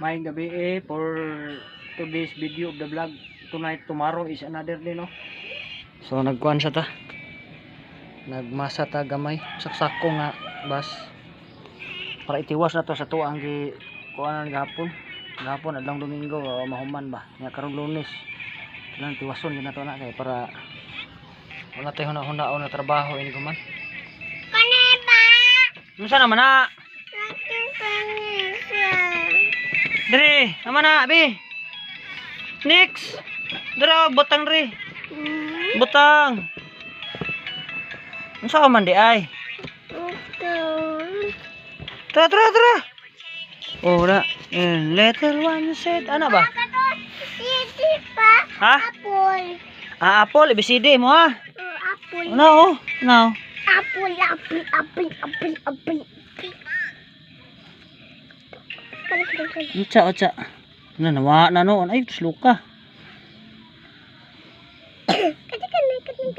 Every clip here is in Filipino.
May gabi for today's video of the vlog. Tonight, tomorrow is another day, no? So nagkuhan sa ta. Nagmasa ta gamay. Saksako nga bas. Para itiwas na to sa tuang gi kuan gahapon. Gahapon adlang Domingo, mahuman ba. Nya karong Lunes. Nang tiwason gina to na kay para wala tayo hunahuna na trabaho ini guman. Kaneba. Unsa naman na? Dre, naman na, abi. Next. Dra, butang dre. Butang. Unsa man di ay? Tra. Oh, na. Letter 1 set. Ano ba? Ha? Apple. Ah, apple. ABCD mo ha? Apple. Ano? Ano? Apple. Ocha. Ano, nawa na noon. Ay, sluka.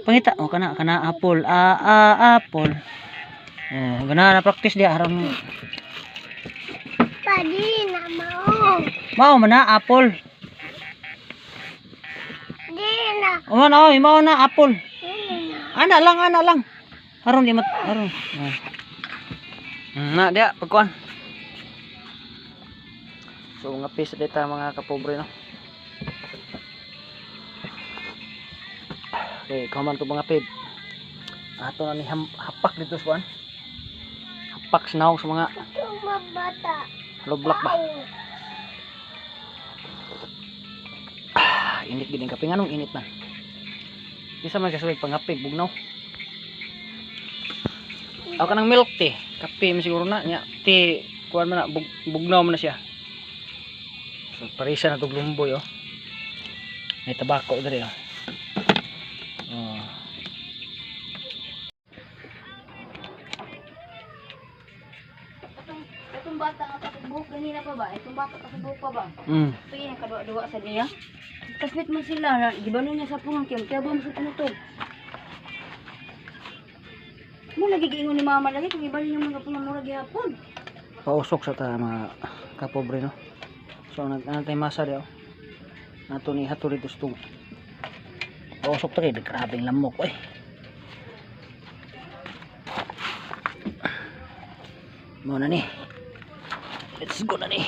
Pangita. Oh, kana apple. Apple. Gana na practice dia aron. Padi na mau. Mao man na apple. Di na. O man oy, mao na apple. Ana lang. Aron di mat aron. Na dia pagkuan. So nga piece data mga kapobre no. Okay, comment to mga pid. Ato na ni hapak dito sa kuan. Hapak sinaw sa mga Bata. loblak ba. Init gid ang kape nganong init man. Isa man kasuwig pangapig bugnaw. Aw kanang milk tea, kape man siguro na nya. Tea kuan man na bugnaw man na siya. So parisa na tog lumboy oh. May tabako diri oh. Itong bata nga pasubok ganina pa ba? Itong bata pasubok pa ba? Ito yung kadua-dua sa niya. Kasbit mo sila, gibano niya sa pungang kiyam, kaya ba mo sa tunutod? Mo nagigiingon ni mama lagi, kung ibalik niya mga pungamura gihapon. Pausok sa ta mga kapobre no. So nagantay masa di oh. Nato ni hato dito stong. Pausok ta kay grabeng lamok oy. Mo na ni. Let's go na ni.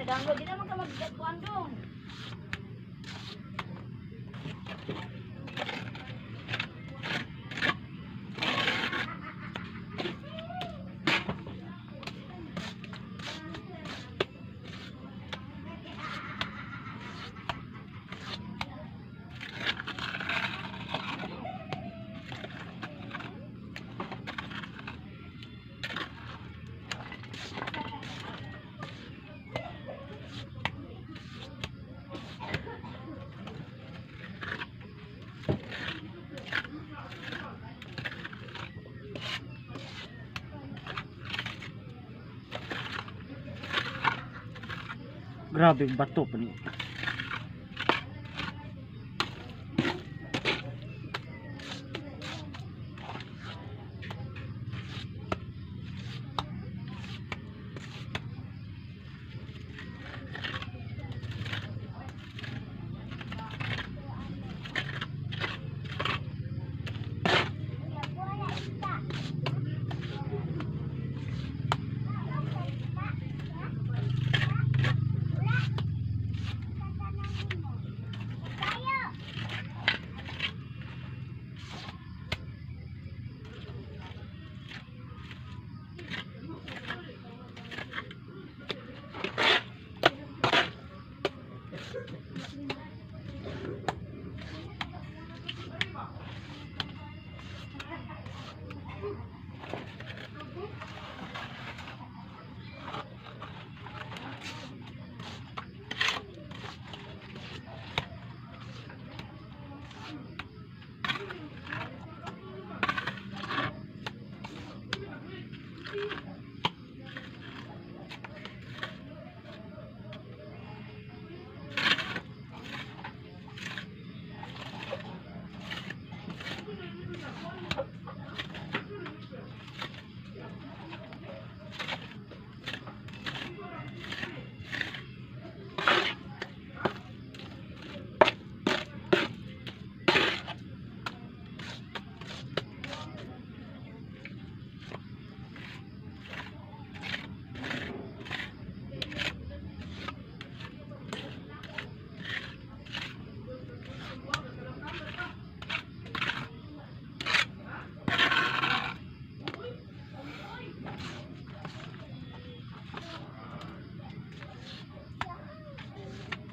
Danggo, di naman ka mag-kuan dong. Grabe bato pa ni.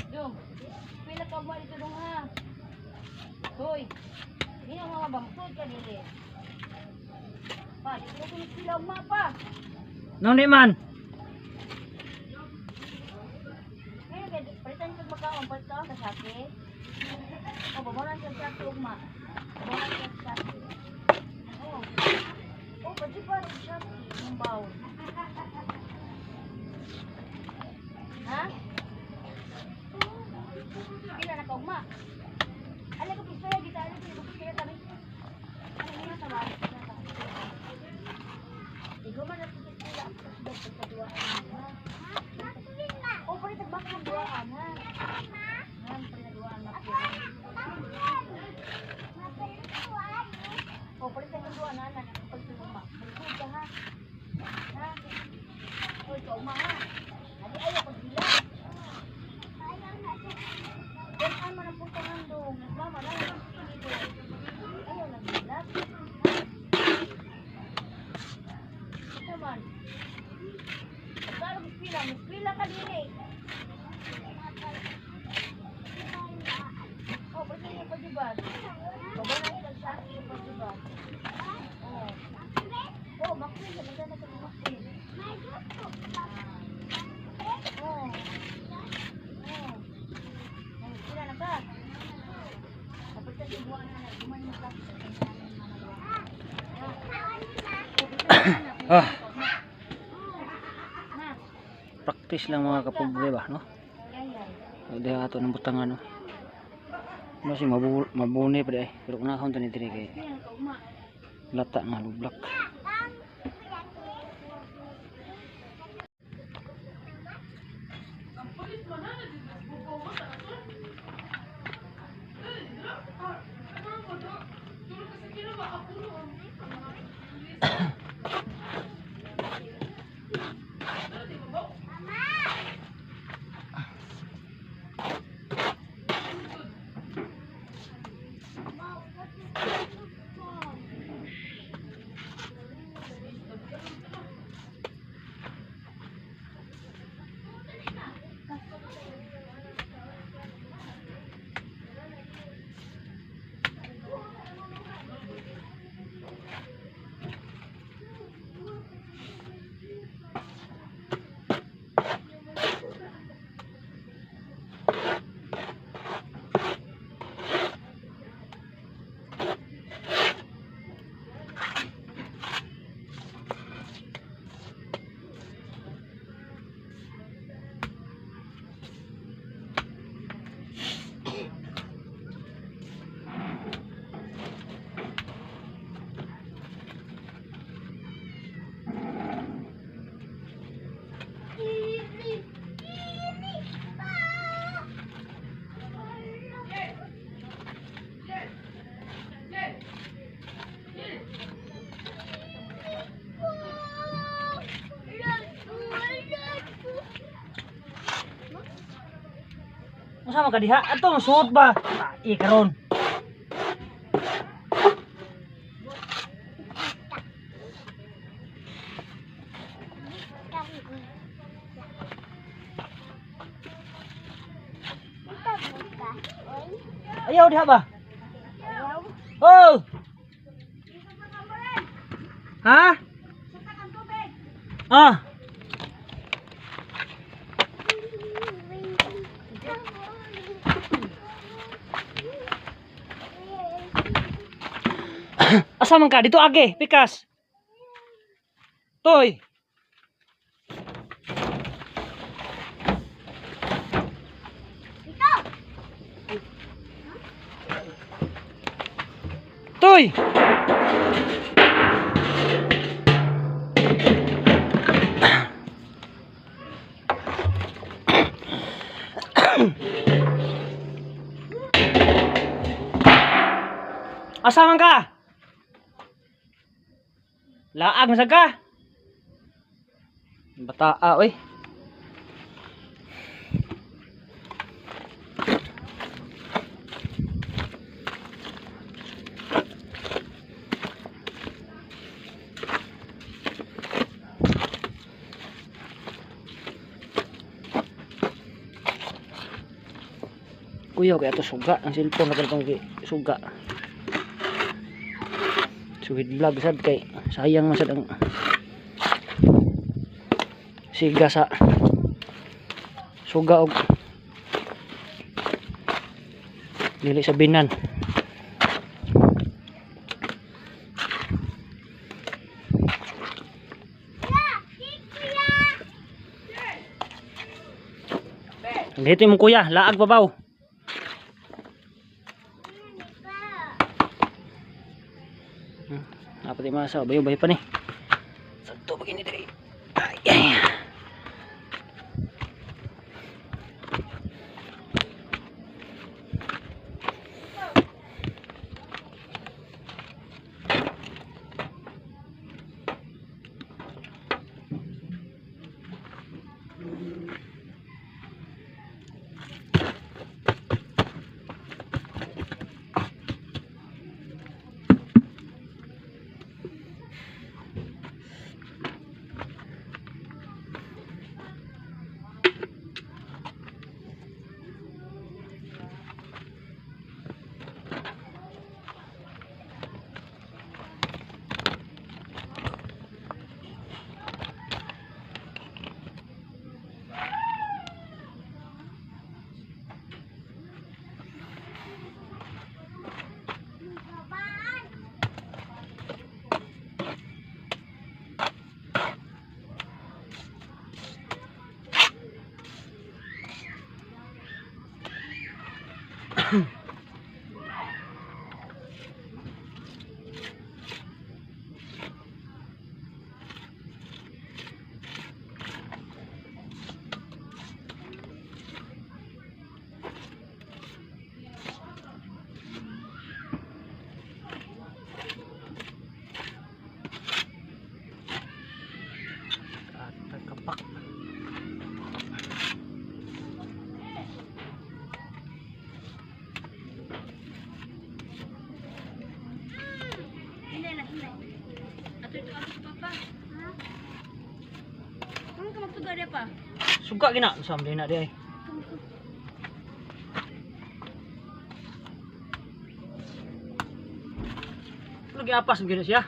Dong, pila ka mo dito dong ha. Hoy. Ini ang mga bangtod ka dili. Pa, dito ko sila pa. No ni man. Ngayon kaya palitan ko magkaon pa sa sake. O babalan sa sake ugma. Babalan sa sake. Oh. Oh, pwede pa rin siya ng bawon. Ha? Pila na ka ugma. Alam ko pistola kita, alam ko pistola kami. Ano nga tawa? Ikaw man ang pistola ako sa sudah pagkaduaan na. O, pwede tagbak ng duaan ha. Ngayon, pwede na duaan na po. O, pwede tagbak ng duaan na. Pagtuluma. Malikod ka ha. Ha? O, ikaw ma ha. Hadi ayaw ko sila. Saan man ang puntahan doon? Mama, na lang dito. Ayaw na sila. Ito man. Pagkala mispila ka dili. Oh, pwede niyo pagdibat. Baba na ito sa akin pagdibat. Oh. Oh, makulit. Maganda sa makulit. Oh. Oh. Sila na ka. Kapag sa sibuan na, guman mo ka. Ah. Practice lang mga kapobre ba, no? Di ato ng butangan, no? Masih mabuni pa di ay. Pero kung nakakon ni diri kay lata nga lublak. Masama ka diha. Ato masuot ba? Karon. Ayaw diha ba? Oh. Ha? Ah. Asa man ka dito age, pikas. Toy. Toy. Asa man ka? Laag na ka? Bataa oy. Kuya kaya to suga ang cellphone na itong suga. Suhid vlog sad kay sayang masad ang siga sa suga og dili sa binan. Dito mo kuya, laag babaw. Apa di masa bayo-bayo pa ni. Sakto begini diri. Ay. Kapak. Suka gina sam din na di ay. Lagi apas begini siya.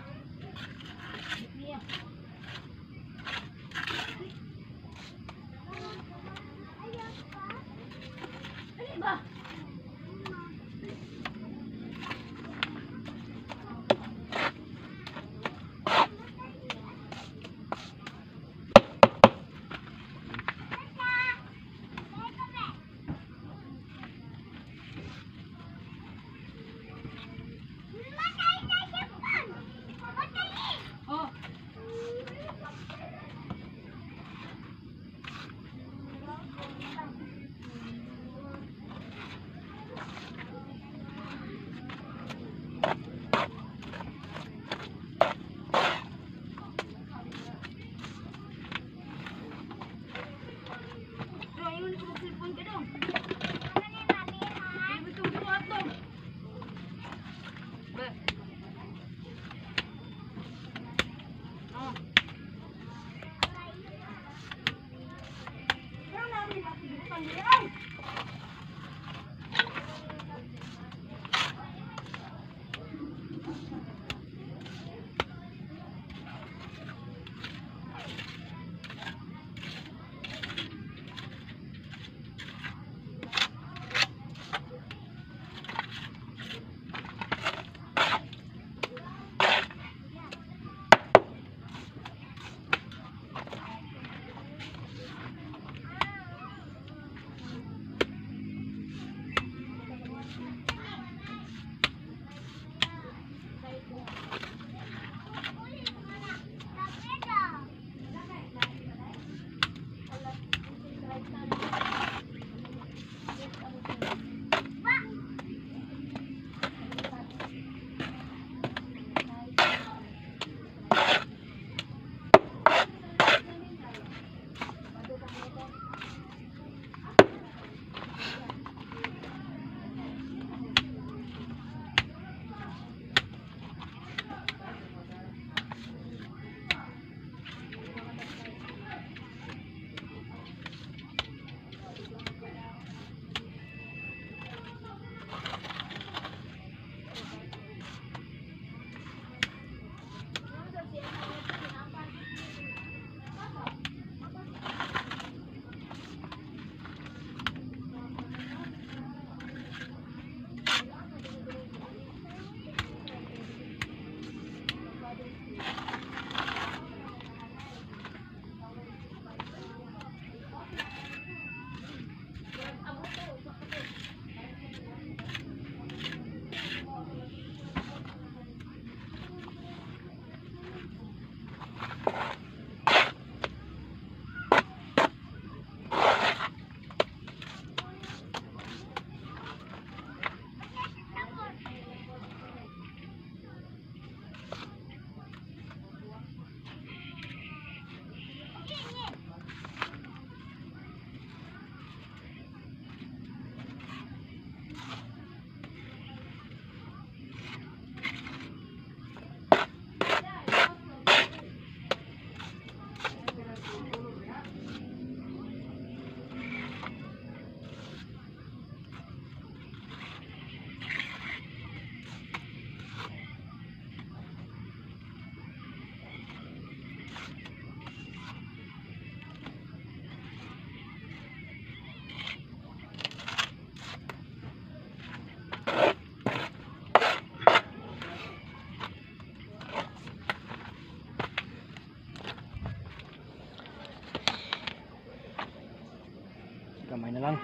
Kamay na lang.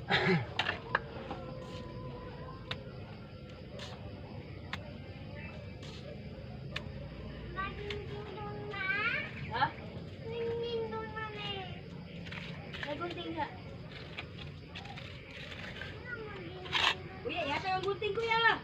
Ha? Nagunting ka. Kuya, yata ang gunting kuya.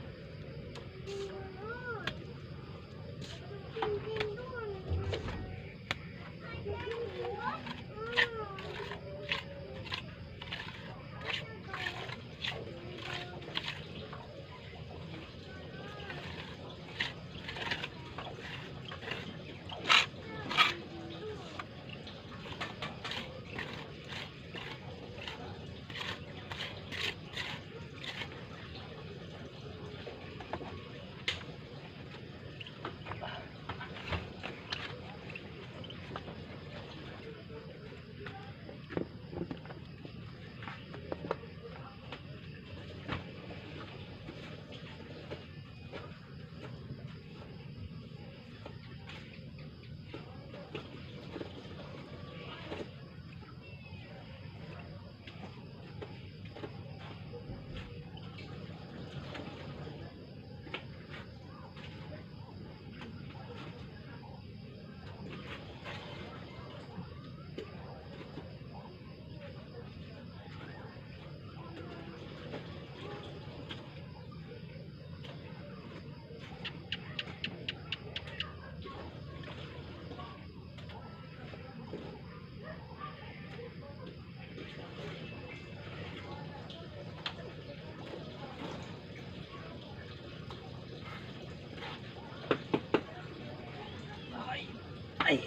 Ay.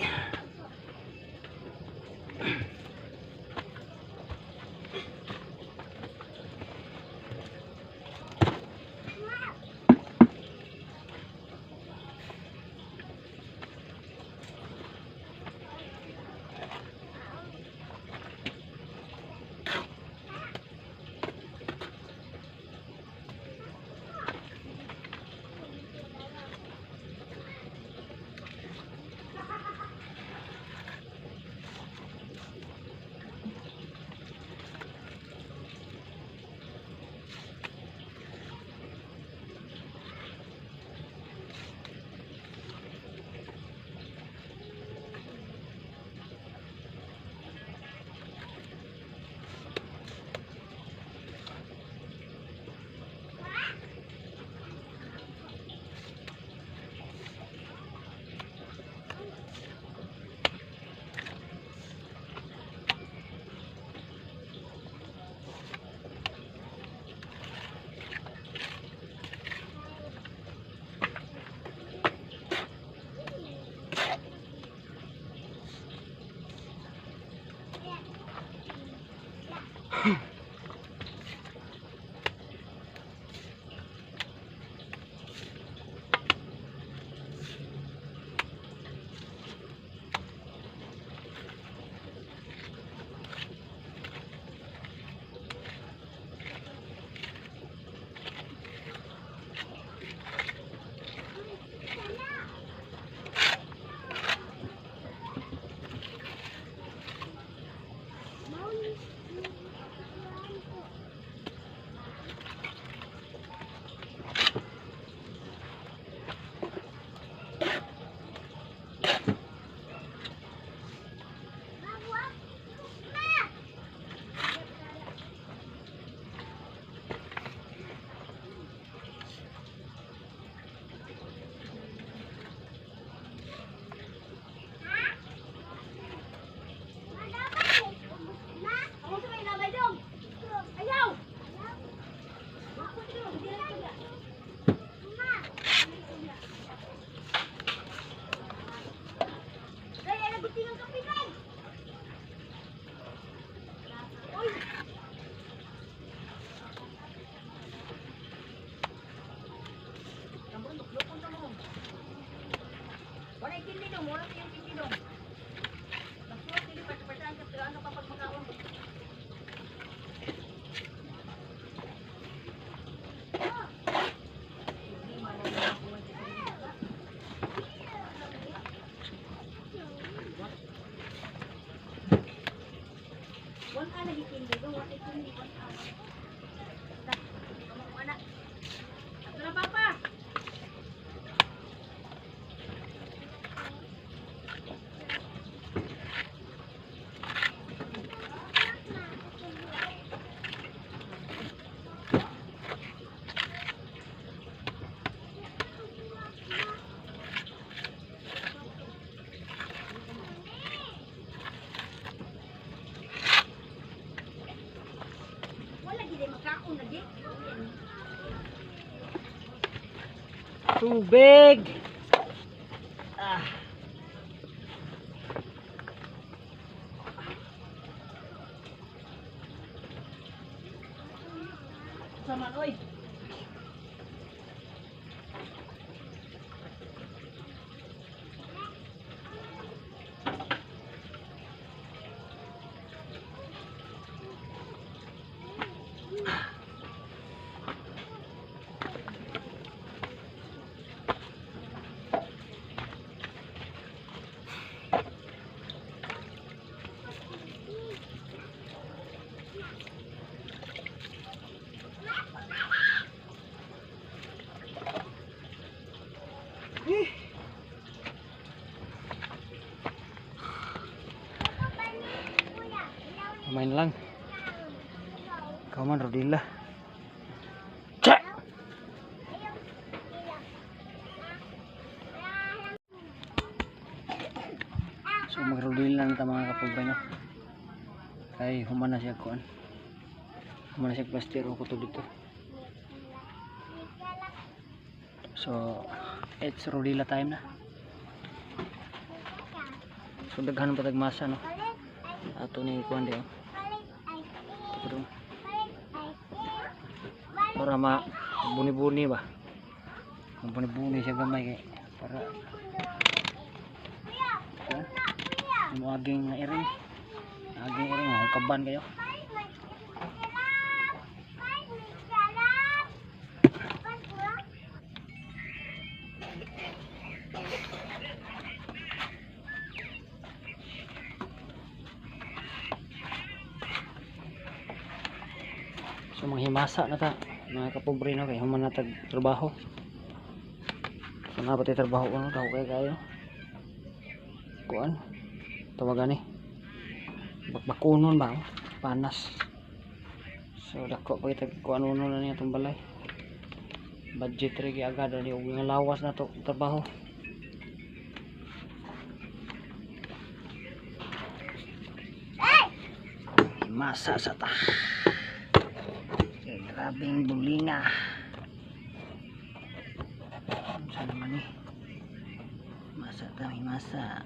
Tubig. Ah. Sama oy. Main lang. Kau man Rodila. Cek. So magrodila na ta mga kapugay no. Kay human na siya kuan. Human na siya plastiro ko to dito. So it's rodila time na. So daghan pa tagmasa no. Ato ni kuan di. Para buni-buni ba? Buni-buni siya gamay kay para mo aging iring. Aging iring mo kaban kayo. So manghimasa na ta mga kapobre no kay human na tag trabaho. So na pati trabaho no daw kay kayo. Kuan tawagan ni bakbakunon ba panas. So dako pa kita kuan uno na niya tong balay. Budget ra gi agad ani og nga lawas na to trabaho. Masa sa ta. Grabing bulinga. Saan naman eh? Masa kami masa.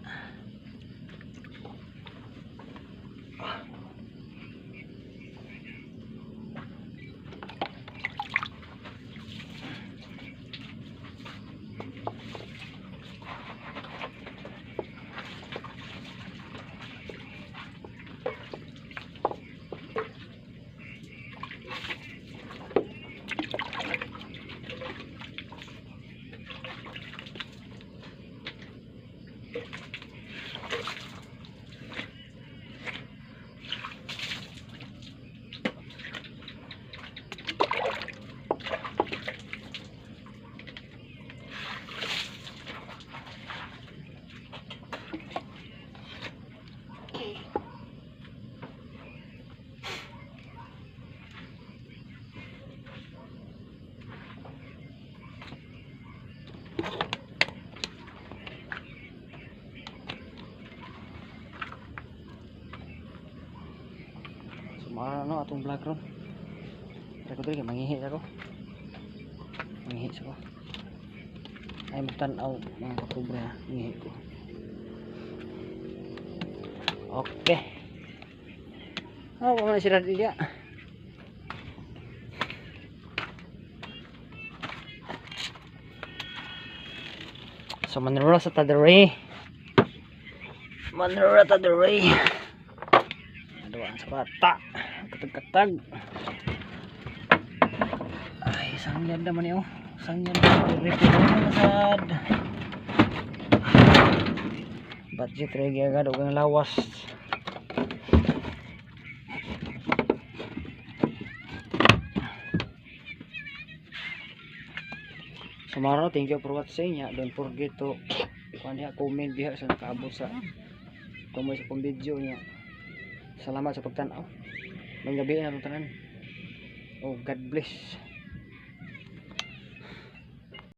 Ano atong vlog ron. Pero ko dili mangihi ako. Mangihi ako. Ay magtan-aw mga kapobre ha. Mangihi ko. Okay. Oh, wala sila dia. So manura sa tadere. Manura tadere. Aduan sa bata. Katag-katag. Ay, sangyad naman yun. Sangyad naman. Sad. Budget regi agad. Huwag ang lawas. tomorrow. Thank you for watching. Ya, don't forget to comment diha sa nakaabot sa tumoy sa kong video niya. Salamat sa pagtanaw. May gabi na tanan. Oh, God bless.